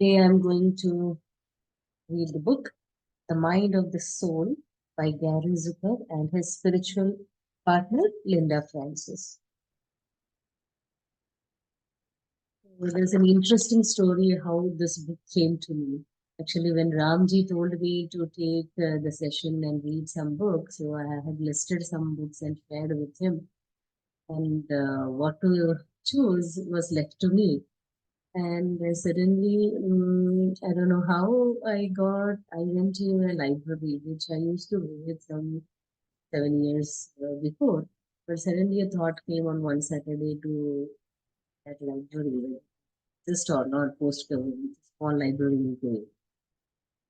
Today I'm going to read the book, The Mind of the Soul by Gary Zukav and his spiritual partner, Linda Francis. There's an interesting story how this book came to me. Actually, when Ramji told me to take the session and read some books, so I had listed some books and shared with him. And what to choose was left to me. And suddenly, I don't know how I went to a library, which I used to visit some 7 years before. But suddenly a thought came on one Saturday to that library, just or not post government, small library in Kuwait.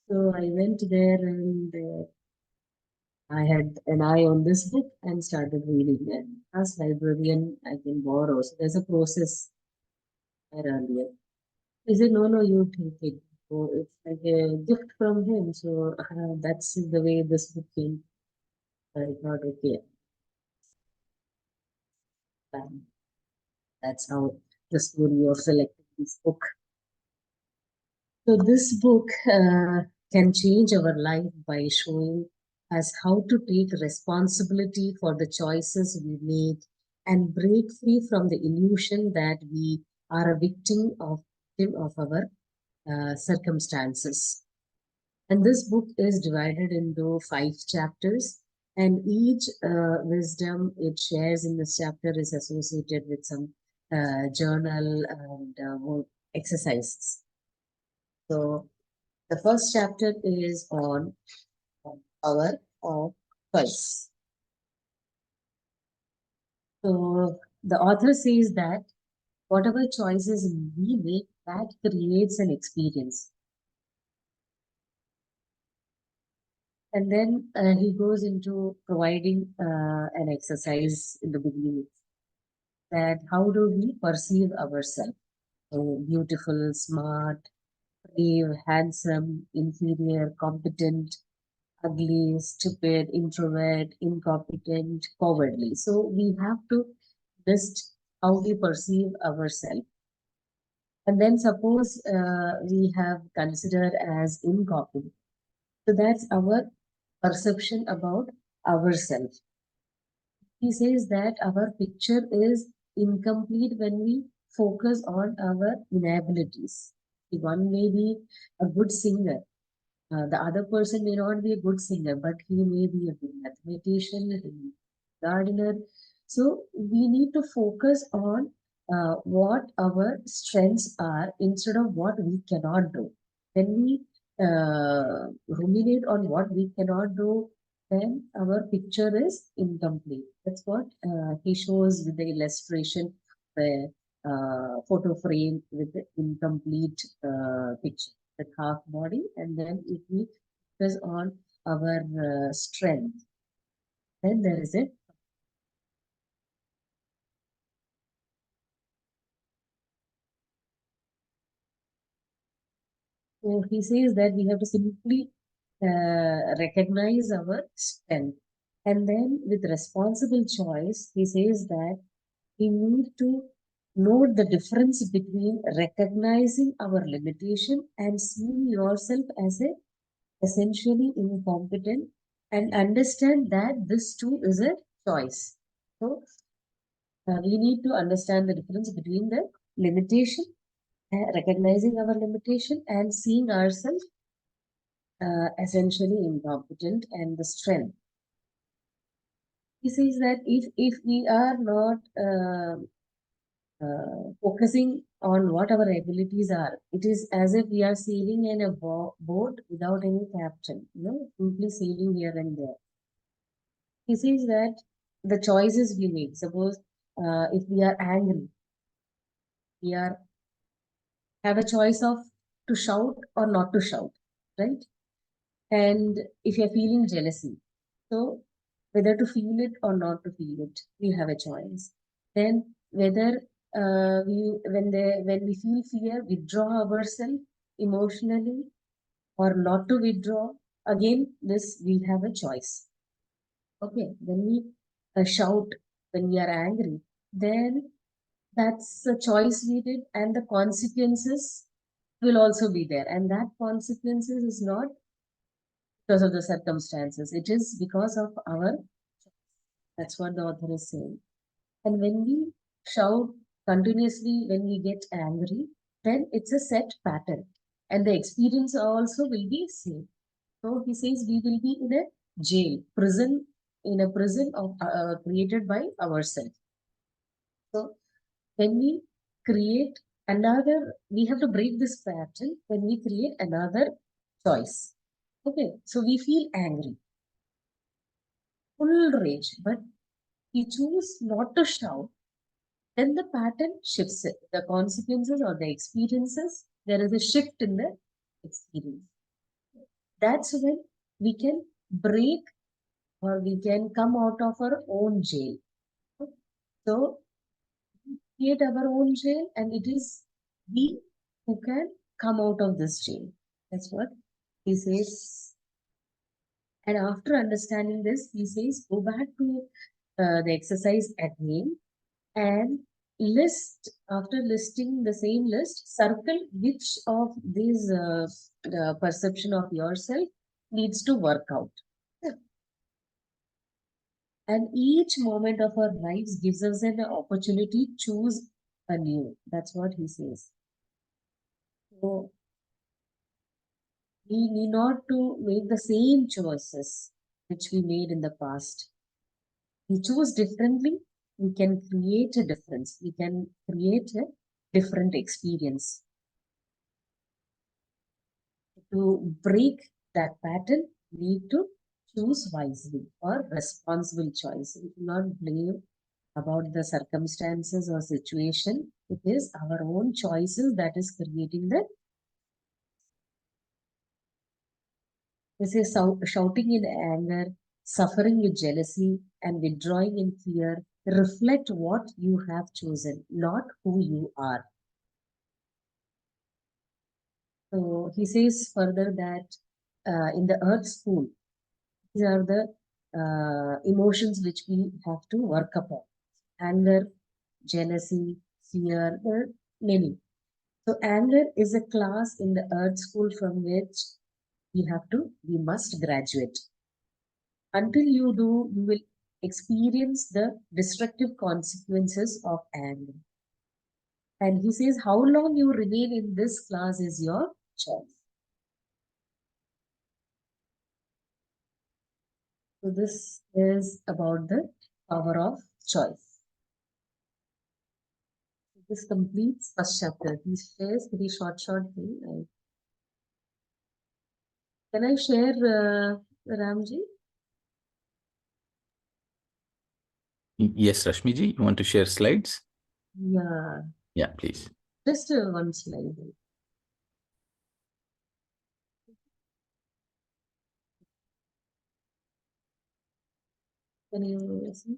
So I went there and I had an eye on this book and started reading it. As librarian, I can borrow. So there's a process there earlier. He said, no, you take it. So it's like a gift from him. So that's the way this book came. I thought, okay, um, that's how the story of selecting this book. So this book can change our life by showing us how to take responsibility for the choices we make and break free from the illusion that we are a victim of our circumstances. And this book is divided into 5 chapters, and each wisdom it shares in this chapter is associated with some journal and work exercises. So the first chapter is on power of choice. So the author says that whatever choices we make, that creates an experience. And then he goes into providing an exercise in the beginning that how do we perceive ourselves? So beautiful, smart, brave, handsome, inferior, competent, ugly, stupid, introvert, incompetent, cowardly. So we have to list how we perceive ourselves. And then suppose we have considered as incompetent. So that's our perception about ourselves. He says that our picture is incomplete when we focus on our inabilities. One may be a good singer. The other person may not be a good singer, but he may be a good mathematician, a gardener. So we need to focus on what our strengths are instead of what we cannot do. When we ruminate on what we cannot do, then our picture is incomplete. That's what he shows with the illustration, the photo frame with the incomplete picture, the half body, and then if we focus on our strength, then there is it. So he says that we have to simply recognize our strength. And then with responsible choice, he says that we need to note the difference between recognizing our limitation and seeing yourself as a essentially incompetent and understand that this too is a choice. So we need to understand the difference between the limitation, recognizing our limitation and seeing ourselves essentially incompetent and the strength. He says that if we are not focusing on what our abilities are, it is as if we are sailing in a boat without any captain, simply sailing here and there. He says that the choices we make, suppose if we are angry, we have a choice of to shout or not to shout, right? And if you're feeling jealousy, so whether to feel it or not to feel it, we have a choice. Then whether when we feel fear, withdraw ourselves emotionally or not to withdraw. Again, this we have a choice. Okay, when we shout, when we are angry, then that's a choice we did, and the consequences will also be there. And that consequences is not because of the circumstances. It is because of our, that's what the author is saying. And when we shout continuously, when we get angry, then it's a set pattern. And the experience also will be same. So he says we will be in a jail, prison, in a prison of created by ourselves. So when we create another, we have to break this pattern when we create another choice. Okay, so we feel angry, full rage, but we choose not to shout, then the pattern shifts it. The consequences or the experiences, there is a shift in the experience. That's when we can break or we can come out of our own jail. So create our own jail, and it is we who can come out of this jail. That's what he says. And after understanding this, he says, go back to the exercise again and list, after listing the same list, circle which of these the perception of yourself needs to work out. And each moment of our lives gives us an opportunity to choose anew. That's what he says. So we need not to make the same choices which we made in the past. We choose differently, we can create a difference. We can create a different experience. To break that pattern, we need to choose wisely or responsible choice. We do not blame about the circumstances or situation. It is our own choices that is creating the. This is shouting in anger, suffering with jealousy, and withdrawing in fear. Reflect what you have chosen, not who you are. So he says further that in the earth school, these are the emotions which we have to work upon. Anger, jealousy, fear, there are many. So anger is a class in the earth school from which we must graduate. Until you do, you will experience the destructive consequences of anger. And he says, how long you remain in this class is your choice. So this is about the power of choice. This completes first chapter. He shares very short thing. Can I share, Ramji? Yes, Rashmi ji, you want to share slides? Yeah. Yeah, please. Just one slide. Can you see?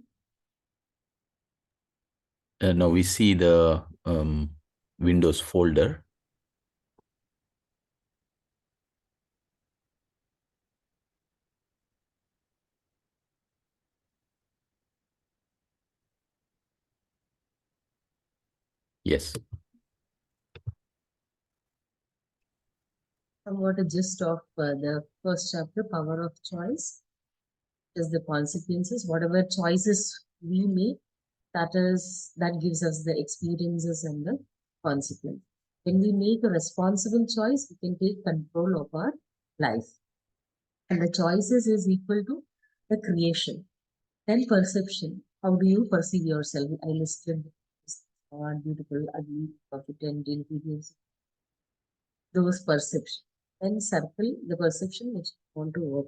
Now we see the Windows folder. Yes. Somewhat a gist of the first chapter, power of choice, is the consequences. Whatever choices we make, that gives us the experiences and the consequence. When we make a responsible choice, we can take control of our life. And the choices is equal to the creation. Then perception. How do you perceive yourself? I listed beautiful, ugly, competent, intelligent, those perception. Then circle the perception which you want to work.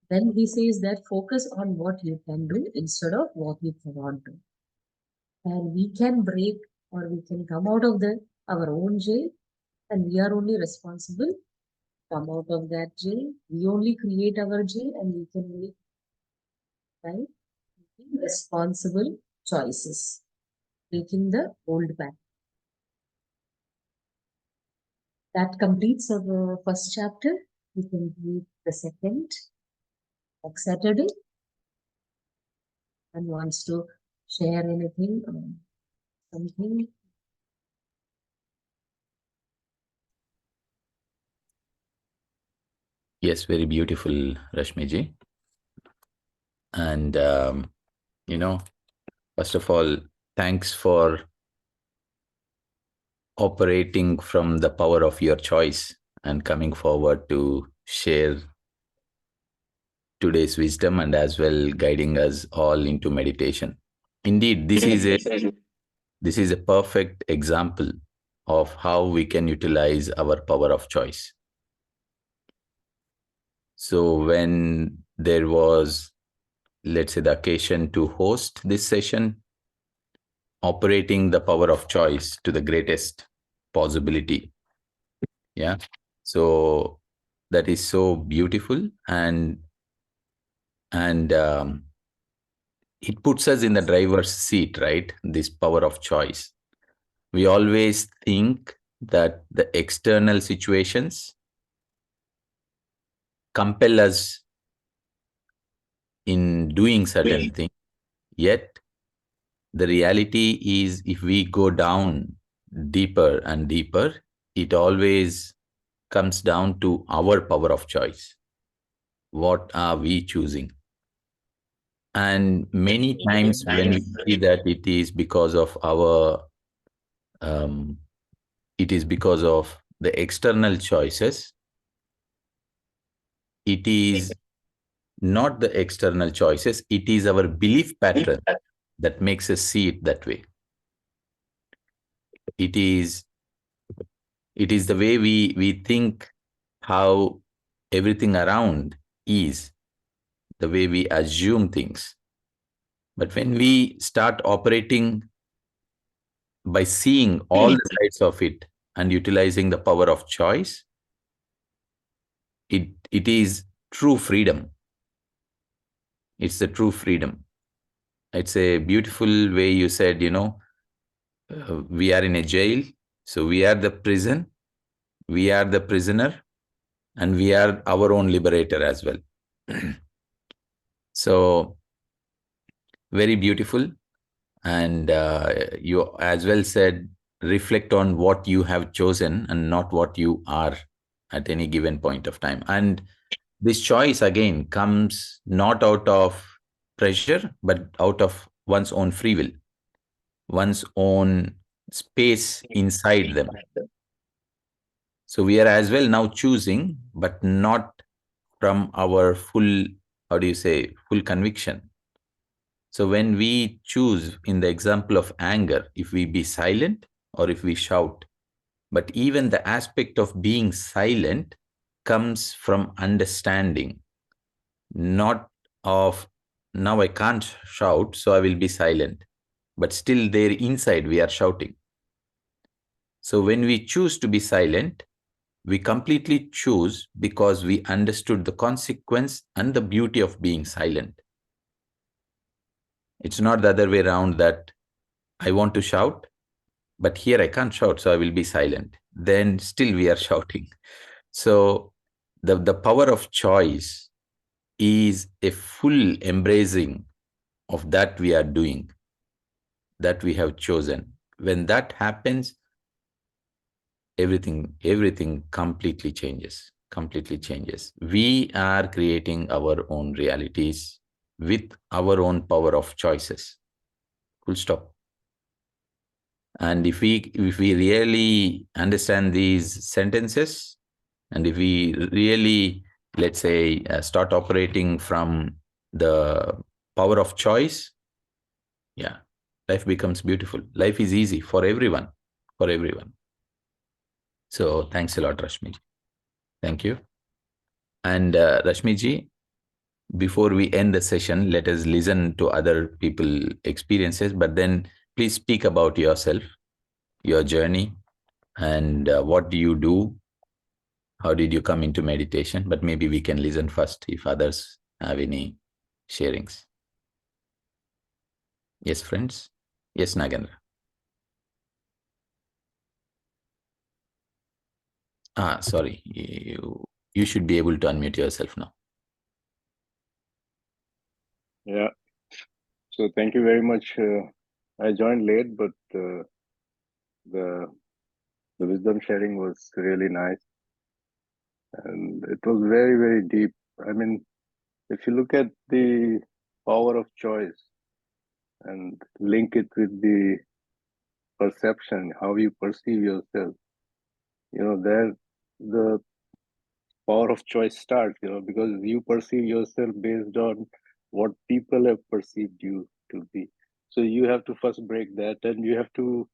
Then he says that focus on what you can do instead of what you cannot do. And we can break or we can come out of our own jail, and we are only responsible come out of that jail. We only create our jail, and we can make, right, responsible choices, breaking the old pattern. That completes our first chapter. We can read the second next Saturday. And wants to share anything, something. Yes, very beautiful, Rashmi ji. And, first of all, thanks for operating from the power of your choice and coming forward to share today's wisdom and as well guiding us all into meditation. Indeed, this is a perfect example of how we can utilize our power of choice. So when there was, let's say, the occasion to host this session, operating the power of choice to the greatest possibility. Yeah. So that is so beautiful, and it puts us in the driver's seat, right? This power of choice. We always think that the external situations compel us in doing certain things. Yet the reality is, if we go down deeper and deeper, it always comes down to our power of choice. What are we choosing? And many times when we see that um, it is because of the external choices, it is not the external choices, it is our belief pattern that makes us see it that way. It is the way we think, how everything around is, the way we assume things. But when we start operating by seeing all the sides of it and utilizing the power of choice, it is true freedom. It's the true freedom. It's a beautiful way you said, we are in a jail, so we are the prison, we are the prisoner, and we are our own liberator as well. So very beautiful. And you as well said, reflect on what you have chosen and not what you are at any given point of time. And this choice again comes not out of pressure, but out of one's own free will, one's own space inside them. So we are as well now choosing, but not from our full, how do you say, full conviction. So when we choose, in the example of anger, if we be silent or if we shout, but even the aspect of being silent comes from understanding, not of now I can't shout, so I will be silent. But still there inside we are shouting. So when we choose to be silent, we completely choose because we understood the consequence and the beauty of being silent. It's not the other way around, that I want to shout, but here I can't shout, so I will be silent. Then still we are shouting. So the power of choice is a full embracing of that we are doing, that we have chosen. When that happens, everything completely changes. We are creating our own realities with our own power of choices. Full stop. And if we really understand these sentences, and if we really, let's say, start operating from the power of choice, yeah, life becomes beautiful. Life is easy for everyone, for everyone. So thanks a lot, Rashmi. Thank you. And Rashmi ji, before we end the session, let us listen to other people experiences, but then please speak about yourself, your journey, and what do you do? How did you come into meditation? But maybe we can listen first if others have any sharings. Yes, friends. Yes, Nagendra. Sorry. You should be able to unmute yourself now. Yeah. So thank you very much. I joined late, but the wisdom sharing was really nice. and it was very, very deep. I mean, if you look at the power of choice and link it with the perception, how you perceive yourself, there the power of choice starts, because you perceive yourself based on what people have perceived you to be. So you have to first break that, and you have to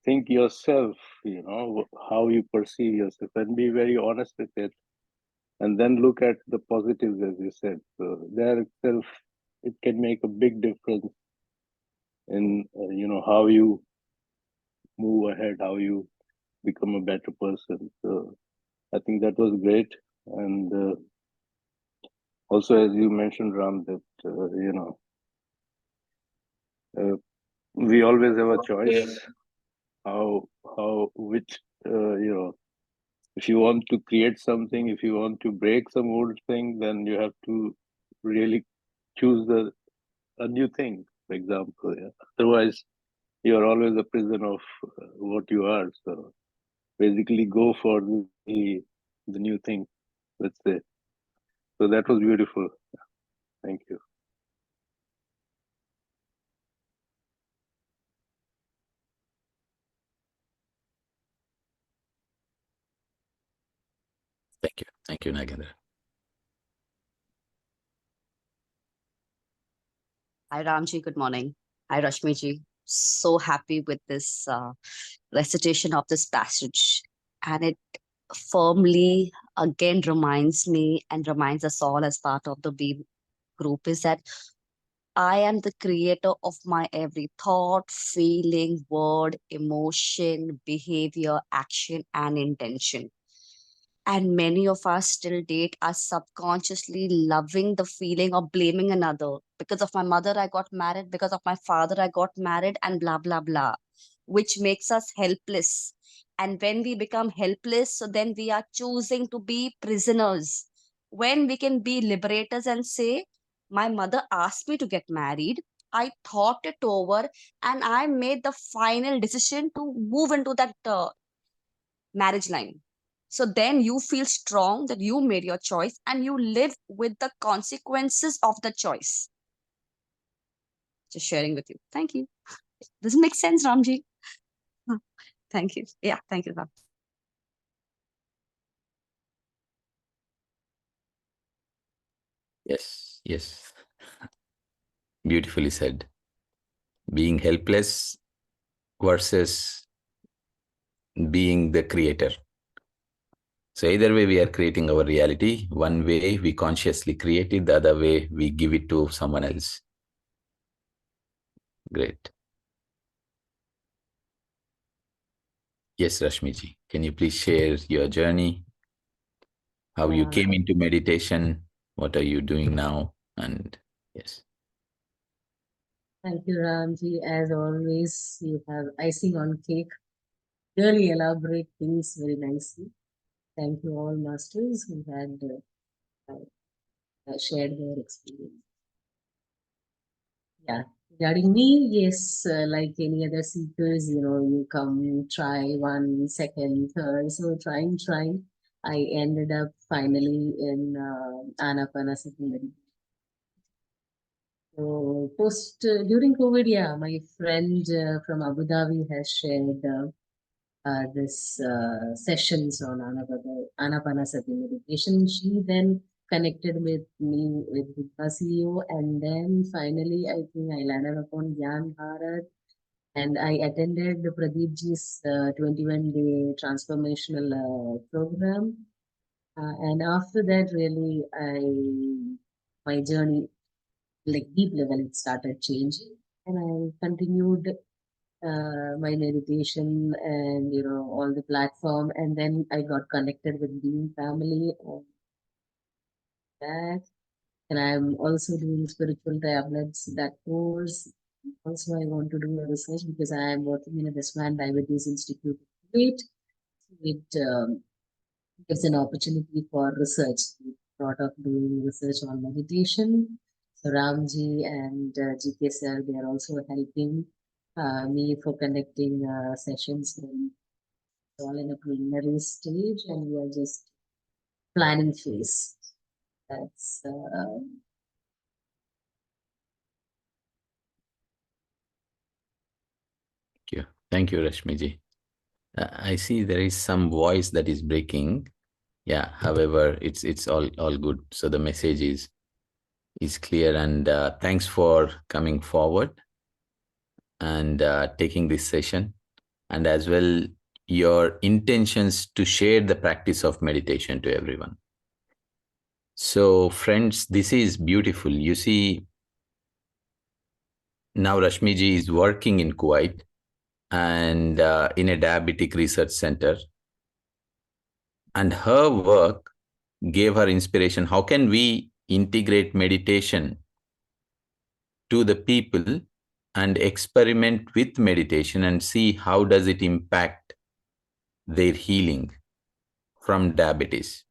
think yourself, how you perceive yourself, and be very honest with it, and then look at the positives, as you said. So there itself, it can make a big difference in how you move ahead, how you become a better person. So I think that was great. And also, as you mentioned, Ram, that uh, we always have a choice which if you want to create something, if you want to break some old thing, then you have to really choose a new thing, for example. Yeah. Otherwise, you're always a prisoner of what you are. So basically, go for the new thing. Let's say. So that was beautiful. Thank you. Thank you, Nagendra. Hi, Ramji. Good morning. Hi, Rashmi ji. So happy with this recitation of this passage. And it firmly again reminds me and reminds us all as part of the Beam group is that I am the creator of my every thought, feeling, word, emotion, behavior, action, and intention. And many of us till date are subconsciously loving the feeling of blaming another. Because of my mother, I got married. Because of my father, I got married, and blah, blah, blah, which makes us helpless. And when we become helpless, so then we are choosing to be prisoners. When we can be liberators and say, my mother asked me to get married, I thought it over, and I made the final decision to move into that marriage line. So then you feel strong that you made your choice and you live with the consequences of the choice. Just sharing with you. Thank you. Does it make sense, Ramji? Thank you. Yeah, thank you, Ram. Yes. Beautifully said. Being helpless versus being the creator. So either way, we are creating our reality. One way we consciously create it, the other way we give it to someone else. Great. Yes, Rashmiji, can you please share your journey? How you came into meditation? What are you doing now? And yes. Thank you, Ramji. As always, you have icing on cake. Really elaborate things very nicely. Thank you all masters who had shared their experience. Yeah, regarding me, yes, like any other seekers, you come, try 1 second, third. So trying, I ended up finally in Anapanasati meditation. So during COVID, yeah, my friend from Abu Dhabi has shared this sessions on Anapanasati meditation. She then connected with me with the CEO, and then finally, I think I landed upon Gyan Bharat, and I attended the Pradeep ji's 21-day transformational program. And after that, really, my journey, like deep level, it started changing, and I continued my meditation and all the platform, and then I got connected with Beam family and that, and I'm also doing spiritual tablets, that course. Also, I want to do a research because I am working in a Desman Diabetes Institute. It gives an opportunity for research. We thought of doing research on meditation. So Ramji and GK sir, they are also helping me for conducting sessions. And all in a preliminary stage, and we are just planning phase. That's Thank you, Rashmi ji. I see there is some voice that is breaking. Yeah, however, it's all good. So the message is clear, and thanks for coming forward and taking this session, and as well your intentions to share the practice of meditation to everyone. So friends, this is beautiful. You see, now Rashmi ji is working in Kuwait and in a diabetic research center, and her work gave her inspiration. How can we integrate meditation to the people and experiment with meditation and see how does it impact their healing from diabetes?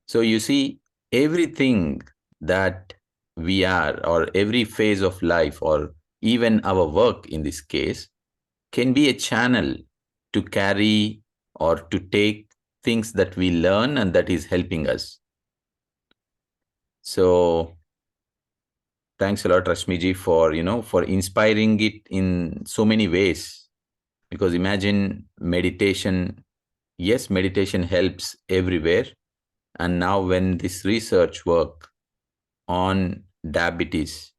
So you see, everything that we are, or every phase of life, or even our work in this case, can be a channel to carry or to take things that we learn and that is helping us. So thanks a lot, Rashmi ji, for inspiring it in so many ways. Because imagine meditation, yes, meditation helps everywhere. And now when this research work on diabetes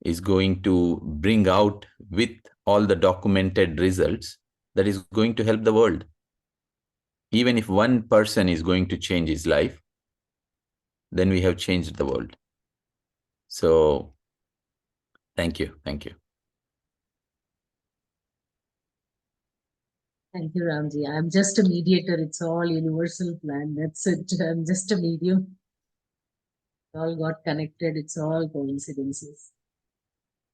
is going to bring out with all the documented results, that is going to help the world. Even if one person is going to change his life, then we have changed the world. So thank you. thank you, Ramji. I'm just a mediator. It's all universal plan. That's it. I'm just a medium. It all got connected. It's all coincidences.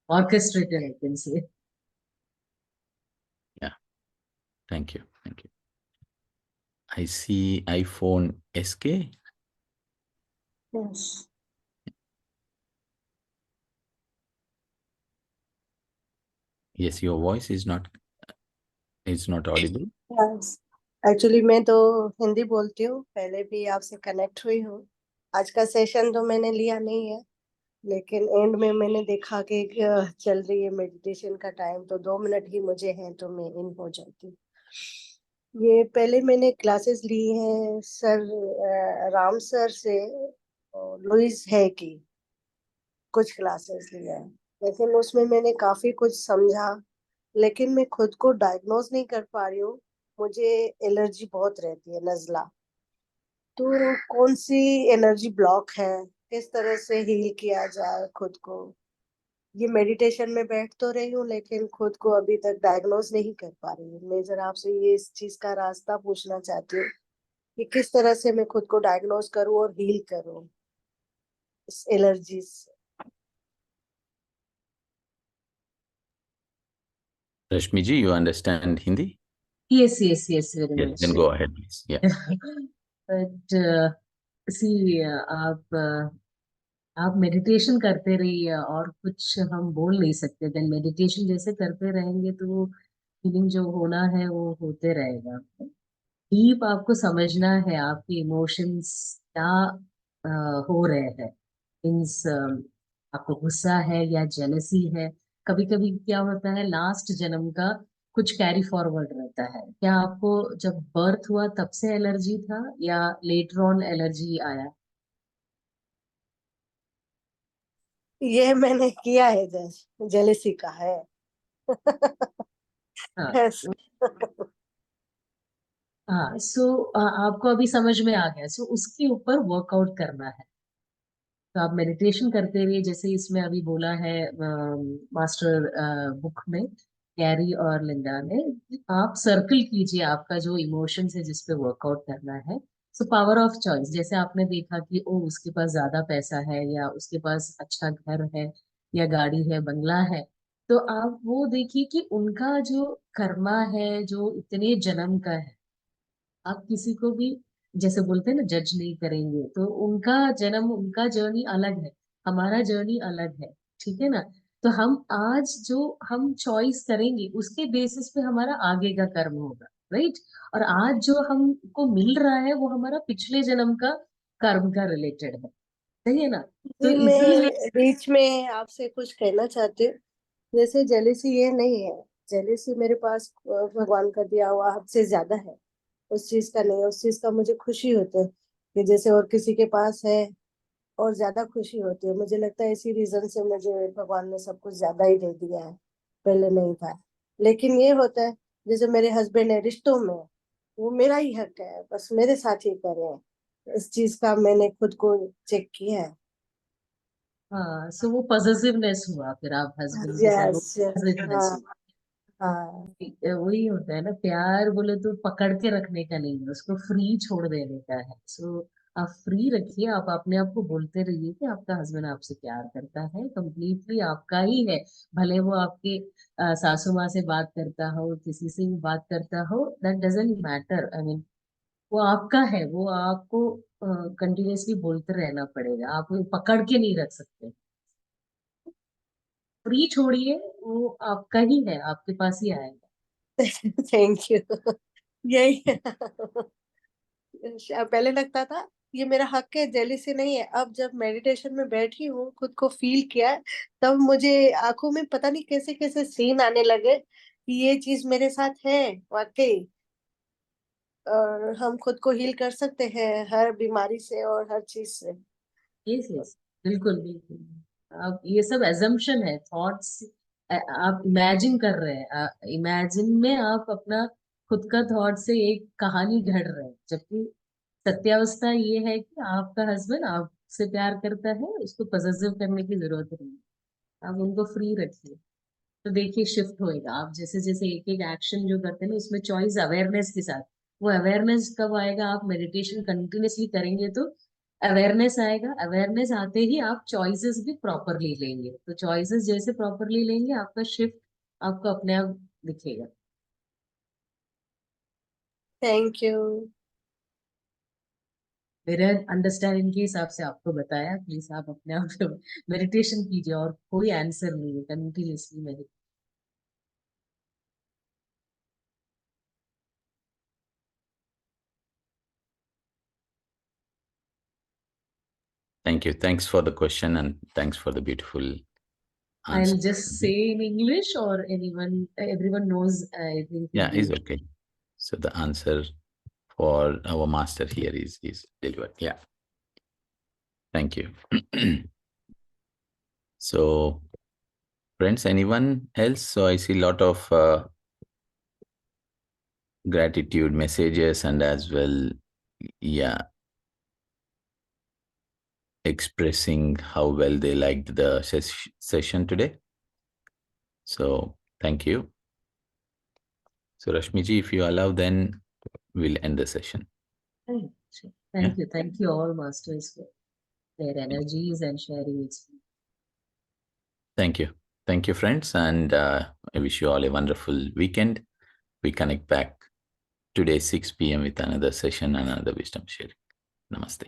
Orchestrated, I can say. Yeah. Thank you. I see iPhone SK. Yes. Yes, your voice is not audible. Yes. Actually मैं तो हिंदी बोलती हूँ, पहले भी आपसे connect हुई हूँ. आज का सेशन तो मैंने लिया नहीं है, लेकिन एंड में मैंने देखा कि चल रही है मेडिटेशन का टाइम, तो 2 मिनट ही मुझे हैं तो मैं इन हो जाती हूँ. ये पहले मैंने क्लासेस ली हैं सर राम सर से, लुइस है की कुछ क्लासेस लिया है, लेकिन उसमें मैंने काफी कुछ समझा, लेकिन मैं खुद को डायग्नोज नहीं कर पा रही हूँ. मुझे एलर्जी बहुत रहती है, नजला. तो कौन सी एनर्जी ब्लॉक है, किस तरह से हील किया जाए खुद को? ये मेडिटेशन में बैठ तो रही हूँ, लेकिन खुद को अभी तक डायग्नोज नहीं कर पा रही हूँ. मैं जरा आपसे ये इस चीज का रास्ता पूछना चाहती हूँ कि किस तरह से मैं खुद को डायग्नोज करूँ और हील करूँ इस एलर्जी से. Rashmi ji, you understand Hindi? Yes, very Yes, much. then go ahead, please. Yeah. But see, आप मेडिटेशन करते रहिए और कुछ हम बोल नहीं सकते. देन मेडिटेशन जैसे करते रहेंगे तो वो फीलिंग जो होना है वो होते रहेगा. डीप आपको समझना है आपके इमोशंस क्या हो रहे हैं. मीन्स आपको गुस्सा है या जेलसी है. कभी कभी क्या होता है, लास्ट जन्म का कुछ कैरी फॉरवर्ड रहता है. क्या आपको जब बर्थ हुआ तब से एलर्जी था या लेटर ऑन एलर्जी आया? ये मैंने किया है, जेलेसी का है. हाँ Yes. हाँ. सो आपको अभी समझ में आ गया. सो उसके ऊपर वर्कआउट करना है. तो आप मेडिटेशन करते रहिए, जैसे इसमें अभी बोला है मास्टर बुक में कैरी और लिंडा ने. आप सर्कल कीजिए आपका जो इमोशंस है जिस पे वर्कआउट करना है. So power of choice. जैसे आपने देखा कि ओ उसके पास ज्यादा पैसा है या उसके पास अच्छा घर है या गाड़ी है, बंगला है, तो आप वो देखिए कि उनका जो कर्मा है जो इतने जन्म का है. आप किसी को भी जैसे बोलते हैं ना, जज नहीं करेंगे. तो उनका जन्म, उनका जर्नी अलग है, हमारा जर्नी अलग है. ठीक है ना? तो हम आज जो हम चॉइस करेंगे उसके बेसिस पे हमारा आगे का कर्म होगा. राइट। और आज जो हमको मिल रहा है वो हमारा पिछले जन्म का कर्म का रिलेटेड है, सही है ना। तो जी, इसीलिए मैं बीच में आपसे कुछ कहना चाहती हूँ। जैसे जेलिसी ये नहीं है, जेलिसी मेरे पास भगवान का दिया हुआ हद से ज्यादा है, उस चीज का नहीं है। उस चीज का मुझे खुशी होती है कि जैसे और किसी के पास है और ज्यादा खुशी होती है। मुझे लगता है इसी रीजन से मुझे भगवान ने सब कुछ ज्यादा ही दे दिया है, पहले नहीं था। लेकिन ये होता है, जैसे मेरे हस्बैंड है रिश्तों में, वो मेरा ही हक है, बस मेरे साथ ही करें। इस चीज का मैंने खुद को चेक किया है। हाँ, सो वो पॉजिटिवनेस हुआ, फिर आप हस्बैंड के साथ वो यस, हाँ, पॉजिटिवनेस। हाँ। वही होता है ना, प्यार बोले तो पकड़ के रखने का नहीं है, उसको फ्री छोड़ देने का है। सो आप फ्री रखिए, आप अपने आप को बोलते रहिए कि आपका हस्बैंड आपसे प्यार करता है, कंप्लीटली आपका ही है। भले वो आपके सासू माँ से बात करता हो, किसी से भी बात करता हो, that doesn't matter. I mean वो आपका है, वो आपको कंटिन्यूअसली बोलते रहना पड़ेगा, आप वो पकड़ के नहीं रख सकते। फ्री छोड़िए, वो आपका ही है, आपके पास ही आएगा। Thank you. यही पहले लगता था ये मेरा हक है, जेलिसी नहीं है। अब जब मेडिटेशन में बैठी हूँ, खुद को फील किया है, तब मुझे आंखों में पता नहीं कैसे कैसे सीन आने लगे कि ये चीज मेरे साथ है वाकई। और हम खुद को हील कर सकते हैं हर बीमारी से और हर चीज से। यस यस, बिल्कुल बिल्कुल। आप ये सब एजम्पशन है, थॉट्स आप इमेजिन कर रहे हैं, इमेजिन में आप अपना खुद का थॉट से एक कहानी घड़ रहे हैं, जबकि सत्यावस्था ये है कि आपका हस्बैंड आपसे प्यार करता है, उसको पॉसेसिव करने की जरूरत नहीं है। आप उनको फ्री रखिए, तो देखिए शिफ्ट होएगा। आप जैसे जैसे एक एक एक्शन जो करते हैं ना, उसमें चॉइस अवेयरनेस के साथ, वो अवेयरनेस कब आएगा, आप मेडिटेशन कंटिन्यूअसली करेंगे तो अवेयरनेस आएगा। अवेयरनेस आते ही आप चॉइसेस भी प्रॉपरली लेंगे, तो चॉइसेस जैसे प्रॉपरली लेंगे, आपका शिफ्ट आपको अपने आप दिखेगा। Thank you. मेरे अंडरस्टैंडिंग के हिसाब से आपको बताया, प्लीज आप अपने आप मेडिटेशन कीजिए, और कोई आंसर नहीं है, continuously meditation. Thank you. Thanks for the question and thanks for the beautiful answer. I'll just say in English, or everyone knows, I think Yeah, Hindi. is okay. So the answer for our master here is delivered. Yeah. Thank you. So, friends, anyone else? So I see a lot of gratitude messages and as well, yeah, expressing how well they liked the session today. So thank you. So Rashmi ji, if you allow, then we'll end the session. Right. Sure. Yeah. Thank you all masters for their energies and sharing experience. Thank you. Thank you, friends. And I wish you all a wonderful weekend. We connect back today, 6 p.m. with another session and another wisdom sharing. Namaste.